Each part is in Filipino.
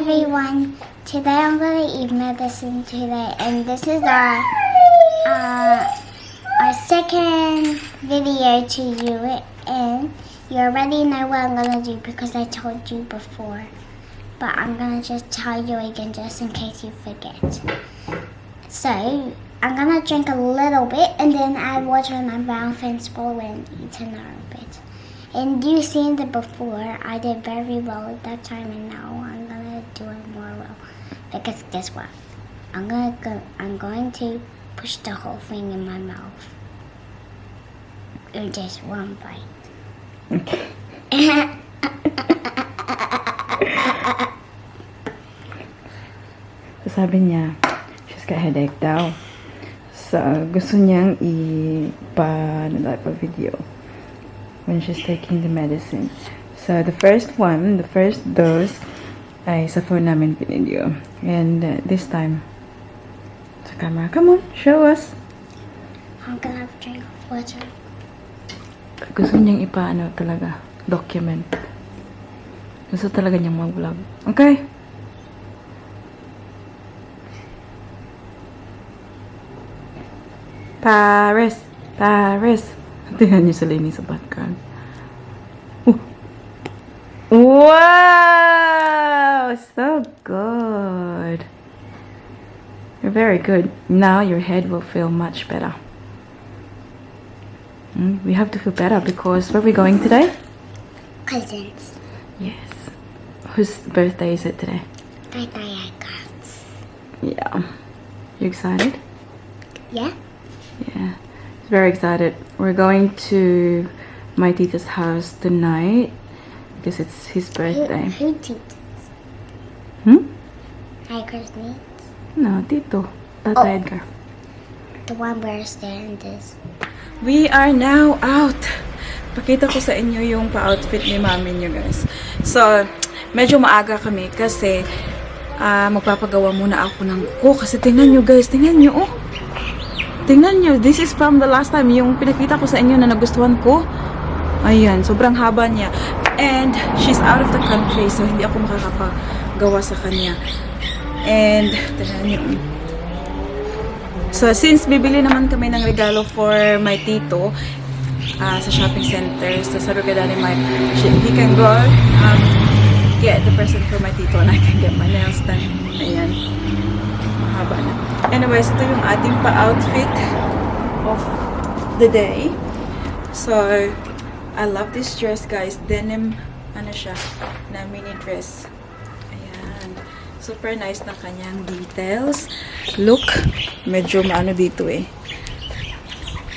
everyone. Today I'm gonna eat medicine today, and this is our second video to you, and you already know what I'm gonna do because I told you before. But I'm gonna just tell you again just in case you forget. So I'm gonna drink a little bit and then add water in my mouth and swallow and eat another bit. And you've seen it before. I did very well at that time, and now I'm gonna do it more well. Because guess what? I'm going to push the whole thing in my mouth. In just one bite. So sabi niya, she's got headache daw. So gusto niyang i-video when she's taking the medicine. So the first dose ay sa phone namin pinidyo. And this time sa camera. Come on, show us. I'm gonna have a drink of water. Gusto niyang talaga, document. Gusto talaga niyang mag-vlog. Okay? Paris! Tingnan niyo sa Lenny sa background. Wow! So good. You're very good. Now your head will feel much better. We have to feel better because where are we going today? Cousins. Yes. Whose birthday is it today? Birthday I got. Yeah. You excited? Yeah? Yeah. Very excited. We're going to my tita's house tonight because it's his birthday. Who teaches? Edgar's niece? No, Tito. Tata Edgar. The one where staying this. We are now out. Pakita ko sa inyo yung pa-outfit ni mami niyo, guys. So, medyo maaga kami kasi magpapagawa muna ako ng kasi tingnan nyo, guys. Tingnan nyo, oh. Tingnan nyo. This is from the last time. Yung pinakita ko sa inyo na nagustuhan ko. Ayan, sobrang haba niya. And she's out of the country, so hindi ako makakapagawa sa kanya. And, tingnan nyo. So, since bibili naman kami ng regalo for my tito sa shopping center, so sabi ko dali Mike, he can go get the present for my tito and I can get my nails done. Ayan. Mahaba na. Anyways, ito yung ating pa-outfit of the day. So, I love this dress, guys. Denim, siya, na mini dress. Ayan. Super nice na kanyang details. Look, medyo maano dito eh.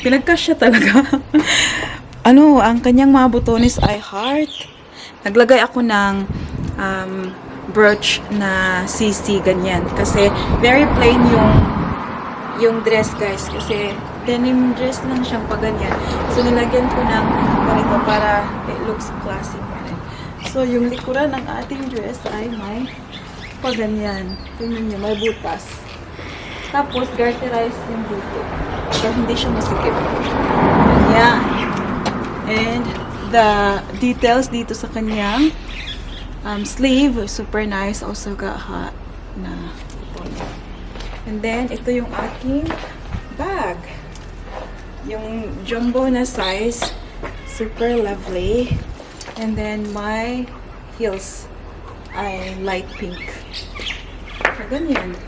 Pinagkasya talaga. Ang kanyang mga butones ay heart. Naglagay ako ng brooch na CC, ganyan. Kasi very plain yung dress, guys. Kasi denim dress lang siyang paganyan. So, nilagyan ko ng ganito para it looks classy pa rin. So, yung likuran ng ating dress ay may paganyan. Tingnan nyo, may butas. Tapos, garterize yung buto. So, hindi siya masikip. Ganyan. And, the details dito sa kanyang sleeve, super nice. Also got hot na ipon. And then, ito yung aking bag. Yung jumbo na size. Super lovely. And then, my heels ay light pink. So, ganyan.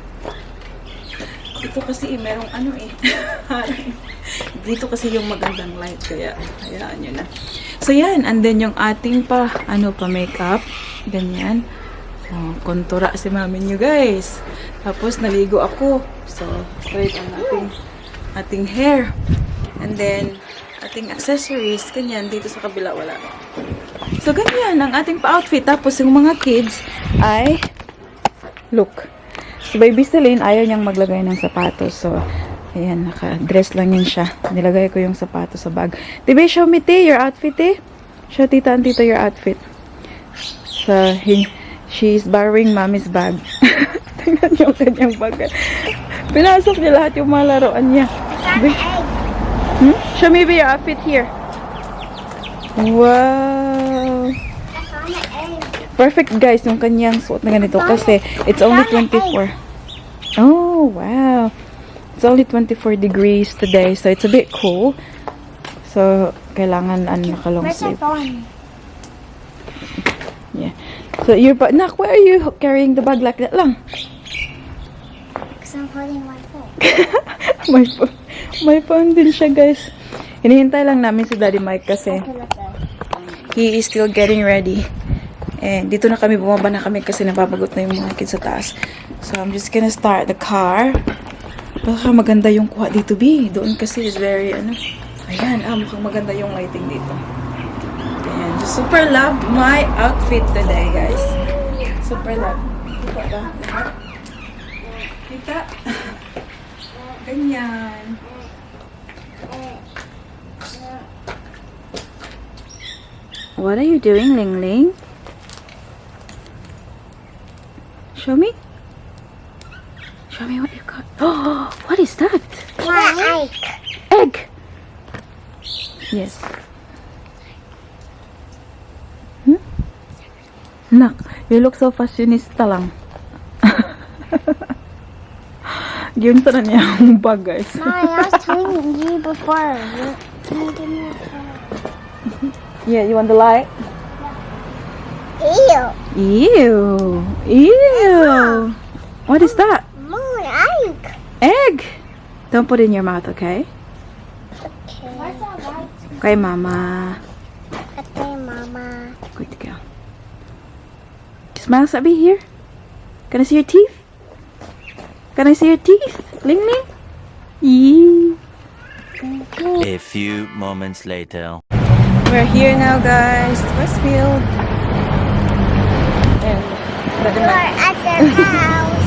Ito kasi merong dito kasi yung magandang light, kaya hayaan nyo na. So, yan. And then, yung ating pa makeup. Ganyan. So, kontura si mami nyo, guys. Tapos, naligo ako. So, straight ang ating hair. And then, ating accessories. Ganyan. Dito sa kabila, wala. So, ganyan ang ating pa-outfit. Tapos, yung mga kids ay look. So, baby Celine, ayaw niyang maglagay ng sapatos. So, ayan, naka-dress lang yan siya. Nilagay ko yung sapatos sa bag. Diba, show me, your outfit, Show tita and tito your outfit. So, she's borrowing mommy's bag. Tingnan niyo ang kanyang bag. Pinasok niya lahat yung mga laruan niya. Show me your outfit here. Wow! I found an egg. Perfect guys yung kanyang suot na ganito kasi it's only 24. Oh, wow. It's only 24 degrees today, so it's a bit cool. So, kailangan naka-long Where's my sleeve. phone? Yeah. So, Nak, why are you carrying the bag like that lang? Because I'm holding my phone. My phone din siya, guys. Hinihintay lang namin si Daddy Mike kasi he is still getting ready. And dito na kami, bumaba na kami kasi napapagot na yung mga kids sa taas. So, I'm just gonna start the car. Baka maganda yung kuha dito, B. Doon kasi is very, ayan, mukhang maganda yung lighting dito. Ayan, just super love my outfit today, guys. Super love. Kita ba? Kita? Ganyan. What are you doing, Ling Ling? Show me. Show me what you got. Oh, what is that? Egg. Egg. Yes. Nak, you look so fashionista lang. Yun sa niya ang bag, guys. Mommy, I was telling you before. Can you give me a phone? Yeah, you want the light? Ew. Ew. Ew. What is that? Moon, egg. Egg. Don't put it in your mouth, okay? Okay. Where's that light? Okay, Mama. Okay, Mama. Good to go. Smile, Sabi, here. Can I see your teeth? Can I see your teeth? Ling Ling? Yee. A few moments later. We're here now, guys. Westfield. And Daddy We're Mike. at their house.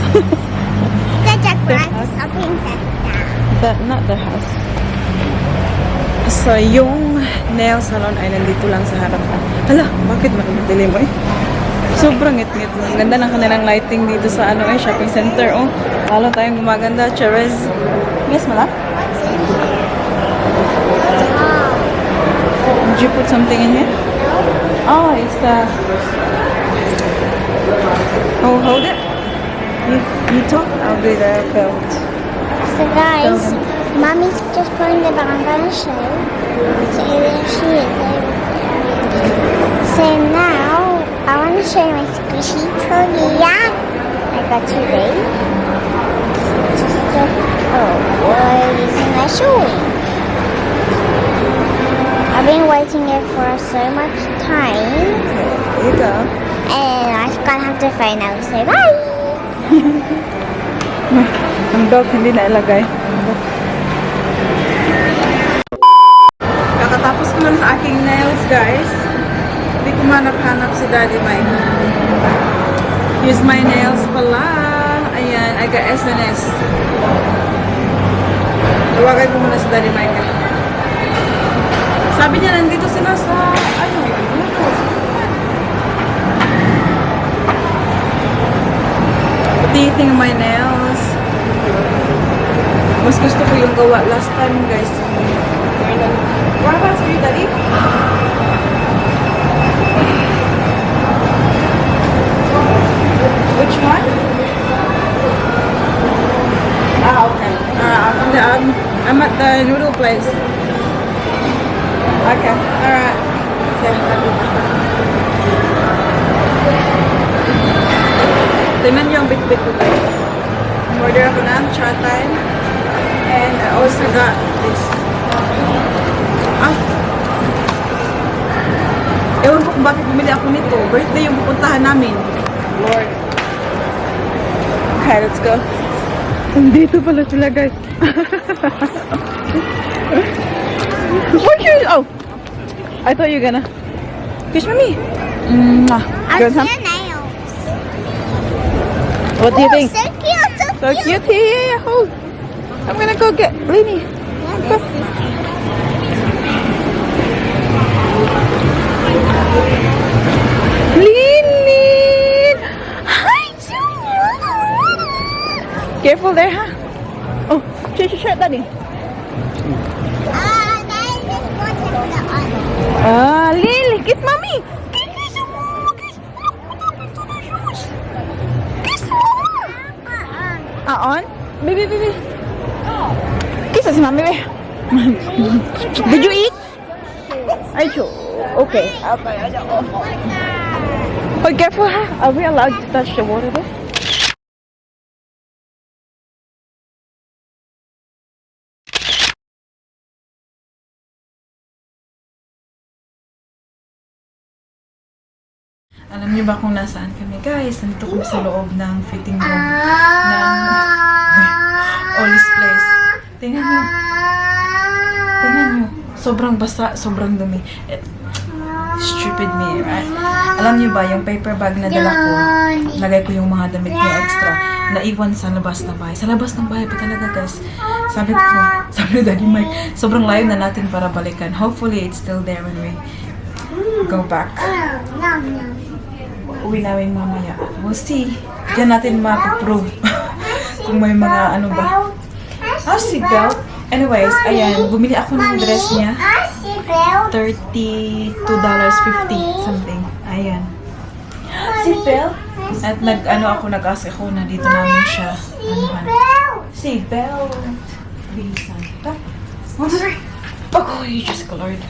That's a grass shopping center. Not the house. So, yung nail salon ay nandito lang sa harapan. Hala, bakit madilim mo eh? Sobrang ngit-ngit. Ang ganda ng kanilang lighting dito sa shopping center. Oh, lalo tayong gumaganda. Cherez. Yes, mala? Did you put something in here? Oh, it's the... Oh, hold it. You talk? I'll do the belt. So guys, Mommy's just putting it on. I'm gonna show you. So there she is over there. So now, I want to show you my squishy toy. I got today. We're using my shoeing. I've been waiting here for so much time. There you go. And I'm gonna have to find out. Say bye! Ang belt hindi na ilagay. Kakatapos ko lang sa aking nails, guys. Hindi ko manap-hanap si Daddy Mike. Use my nails pala. Ayan, I got SNS. Tawagan ko muna si Daddy Mike. Sabi niya, nandito sila sa, What do you think of my nails? Mas gusto ko yung gawa last time, guys. What about you, Daddy? Which one? Okay. I'm at the noodle place. Okay. Alright. Tingnan niyo ang bit-bit ko, guys. Order ako ng cha time. And I also got this. Ewan ko kung bakit bumili ako nito. Birthday yung pupuntahan namin. Lord. Okay, let's go. Dito pala sila, guys. Oh! I thought you were gonna kiss me. I Good, huh? see nails. What do you think? So cute, So cute. Yeah, hold. I'm gonna go get Lainey. Go. Lainey! Hi, careful there, huh? Oh, shut, Daddy. That is just one of the other. Lily, kiss mommy. Kiss. On? Baby, baby. Kisa si Mami, baby. Did you eat? Ay, sure. Okay. Okay, oh, careful, ha? Are we allowed to touch the water there? Alam niyo ba kung nasaan kami, guys? Nandito kami sa loob ng fitting room ng Ollie's Place. Tingnan niyo. Tingnan niyo. Sobrang basa, sobrang dumi. Stupid me, right? Alam niyo ba, yung paper bag na dala ko, lagay ko yung mga damit niya extra, naiwan sa labas ng bahay. Sa labas ng bahay pa talaga, guys. Sabi ni Daddy Mike, sobrang layo na natin para balikan. Hopefully, it's still there when we go back. Uwi namin mamaya. We'll see. Diyan natin mapaprove kung may mga ano ba. Seatbelt. Anyways, ayan. Bumili ako ng dress niya. $32.50 something. Ayan. Seatbelt. At nag-ask ako na dito namin siya. Seatbelt. Bisan. One, two, three. Oh, you just colored.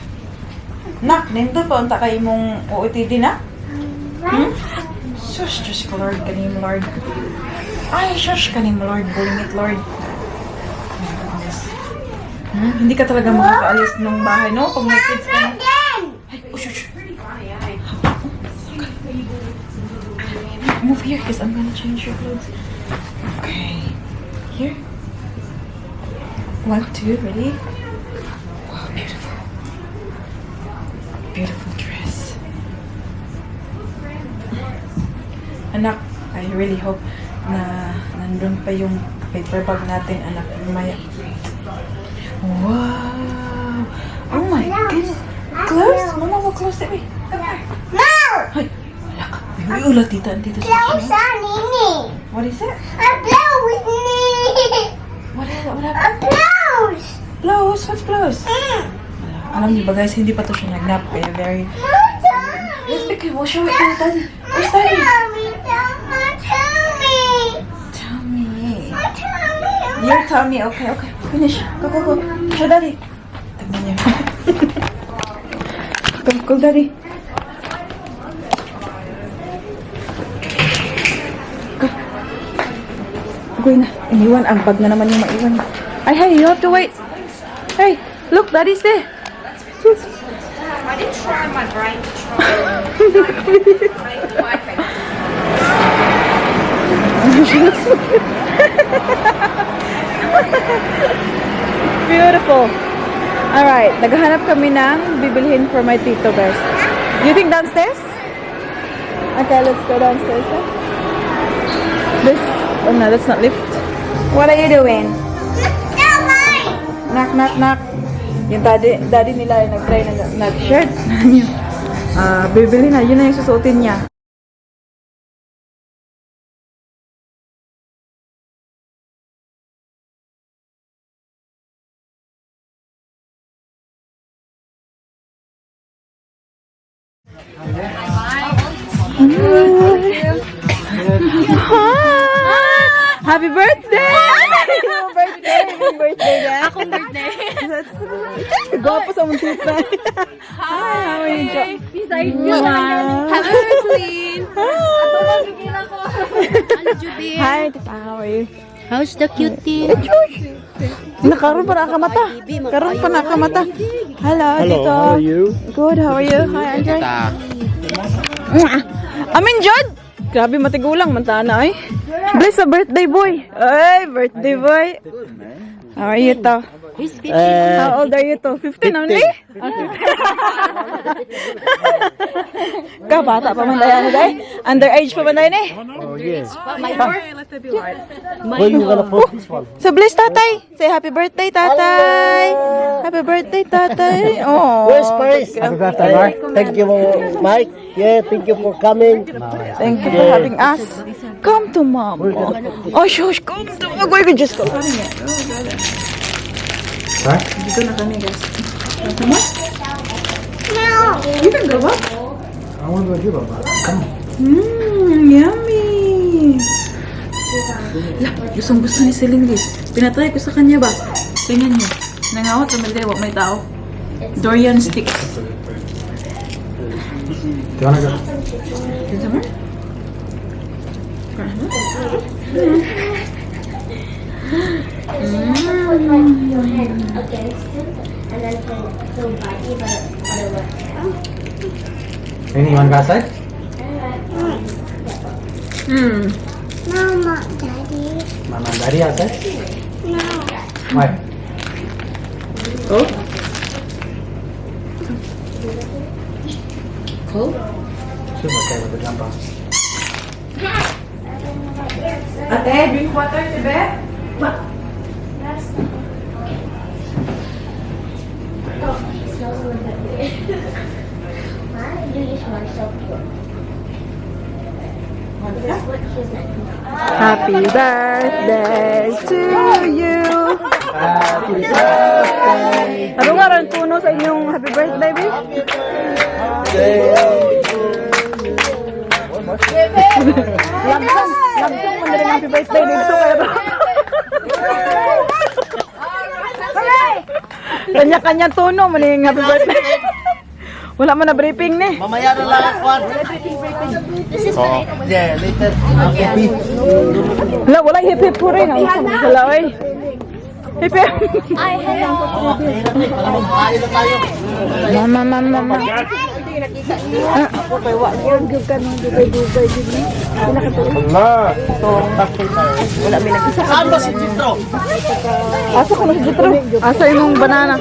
Nak, nindot pa unta kayo mong OOTD na? Shush, just Lord, kanim Lord. Ay, shush, kanim Lord, buling it Lord. Hindi ka talaga makakaalis ng bahay, no? Pag may kids ka na. Ay, oh, shush. Move here, because I'm gonna change your clothes. Okay. Here. 1, 2, ready? Wow, beautiful. Beautiful dress. Anak, I really hope na nandun pa yung paper bag natin, anak. Maya. Wow! Oh my goodness! Close? Mama, we'll close it. Wait. No! Ay, wala ka. Ay, ulat, tita. Dito sa Blows on me. What is it? A blows me. What is it? What A happened? blows. Blows? What's blows? Alam niyo ba, guys, hindi pa to siya nag-nap. Kaya very... Let's pick it. We'll show it to your daddy. Where's daddy? Tell me. Your tummy. Okay, okay. Finish. Go, go, go. Show daddy. Tignan niyo. Go, daddy. Go. Go na. Iniwan. Ang bag na naman yung maiwan. Ay, hey, you have to wait. Hey, look, daddy's there. I did try my brain to try Wi-Fi. Beautiful. Alright, naghahanap kami ng bibilhin for my tito, guys. You think downstairs? Okay, let's go downstairs. Huh? This, oh no, that's not lift. What are you doing? Knock, knock, knock. Yung daddy nila ay nag-try na nag-shirt. Bibili na. Yun na yung susuotin niya. Happy birthday! Happy birthday na. Akong birthday. Gwapo sa mong tita. Hi, how are you? Beside you na. Hello, Twin. Ato magiging ako. Ano, Juby? Hi, tita. How are you? How's the cutie? Nakaroon pa nakamata. Karoon pa nakamata. Hello, tito. How are you? Good, how are you? Hi, Andre. Amin, Jod! Grabe, matigulang. Mantana, ay. Bless a birthday boy. Ay, birthday boy. How are you, to? Who's 15? How old are you, to? 15 only? Ka, bata pa man tayo, day? Underage pa man tayo, eh? Oh, yes. My door? Where you gonna put this one? So, bless, tatay. Say happy birthday, tatay. Happy birthday, tatay. Oh. Where's Paris? Happy birthday, Mike. Thank you, Mike. Yeah, thank you for coming. Thank you for having us. Come to mom. Oh, shush. Come to mom. We can just go. Huh? Dito na kami, guys. Come on. No. You can go up. I want to go give a Come on. Mmm, yummy. Gustong-gusto ni Celine Liz. Pinatry ko sa kanya ba? Tingnan niyo. Nangawat sa Bday, wag may tao. Durian sticks. Sama? Any one outside? Mama, Daddy. Mama and Daddy outside? No. Why? Oh? Cold? Sure, okay, with the jumper. Ate, drink water, Tibe? Why do you smell so pure? Happy birthday to you! Happy birthday! Ano nga rin puno sa inyong happy birthday, babe? Lamsong mo na rin happy birthday dito kayo. Kanya-kanya tono mo na yung happy birthday. Wala mo na briefing ni. Mamaya na lang ako. This is for Yeah, later. Happy. Wala hip-hip po rin. Wala, oy. Hip-hip. I hello. Kain na tayo. Mama. Saan ba si Jitro? Asa ko na si Jitro? Asa yung banana?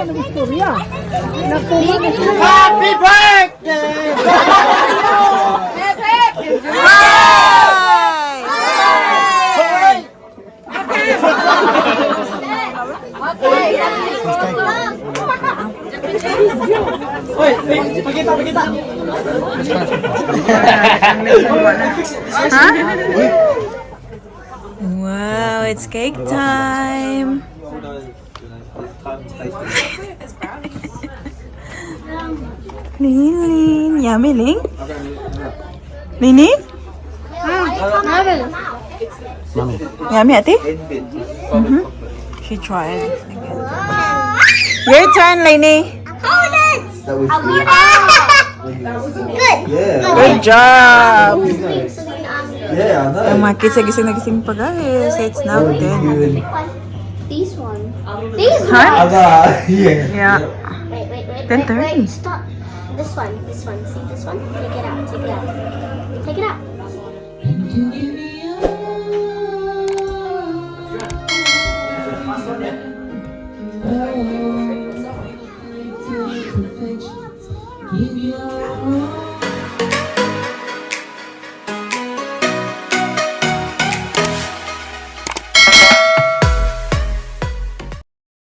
Happy birthday! Oy, pakita. Wow, it's cake time. Lin, yummy, Ling. Lini? Yummy, Ate? She tried. Your turn, Lini. Hold it. Good. Good job. Yeah, I know. Ang mga kids ay gising pa guys. It's now 10. These one. These Huh? Yeah. Yeah. Wait. 10:30. Stop. This one. See this one? Take it out. Take it out. Give your all.